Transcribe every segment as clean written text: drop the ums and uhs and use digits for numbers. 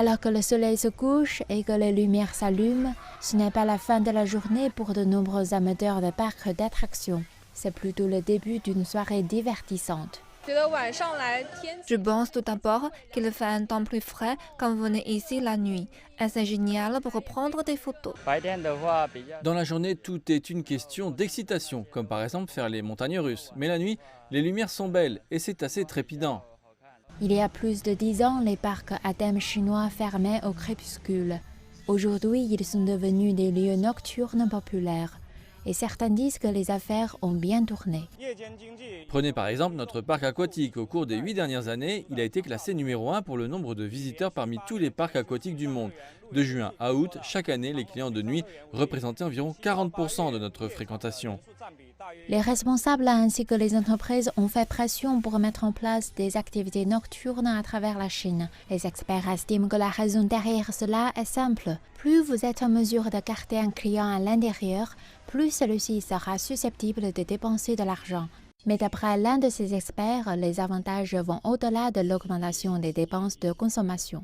Alors que le soleil se couche et que les lumières s'allument, ce n'est pas la fin de la journée pour de nombreux amateurs de parcs d'attractions. C'est plutôt le début d'une soirée divertissante. Je pense tout d'abord qu'il fait un temps plus frais quand vous venez ici la nuit. Et c'est génial pour prendre des photos. Dans la journée, tout est une question d'excitation, comme par exemple faire les montagnes russes. Mais la nuit, les lumières sont belles et c'est assez trépidant. Il y a plus de 10 ans, les parcs à thème chinois fermaient au crépuscule. Aujourd'hui, ils sont devenus des lieux nocturnes populaires. Et certains disent que les affaires ont bien tourné. Prenez par exemple notre parc aquatique. Au cours des 8 dernières années, il a été classé numéro 1 pour le nombre de visiteurs parmi tous les parcs aquatiques du monde. De juin à août, chaque année, les clients de nuit représentaient environ 40% de notre fréquentation. Les responsables ainsi que les entreprises ont fait pression pour mettre en place des activités nocturnes à travers la Chine. Les experts estiment que la raison derrière cela est simple. Plus vous êtes en mesure de garder un client à l'intérieur, plus celui-ci sera susceptible de dépenser de l'argent. Mais d'après l'un de ces experts, les avantages vont au-delà de l'augmentation des dépenses de consommation.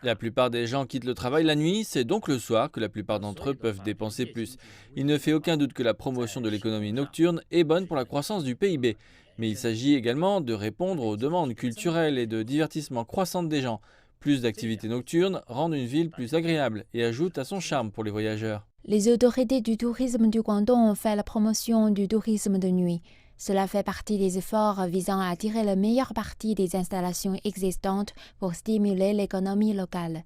La plupart des gens quittent le travail la nuit, c'est donc le soir que la plupart d'entre eux peuvent dépenser plus. Il ne fait aucun doute que la promotion de l'économie nocturne est bonne pour la croissance du PIB. Mais il s'agit également de répondre aux demandes culturelles et de divertissement croissantes des gens. Plus d'activités nocturnes rendent une ville plus agréable et ajoutent à son charme pour les voyageurs. Les autorités du tourisme du Guangdong ont fait la promotion du tourisme de nuit. Cela fait partie des efforts visant à tirer le meilleur parti des installations existantes pour stimuler l'économie locale.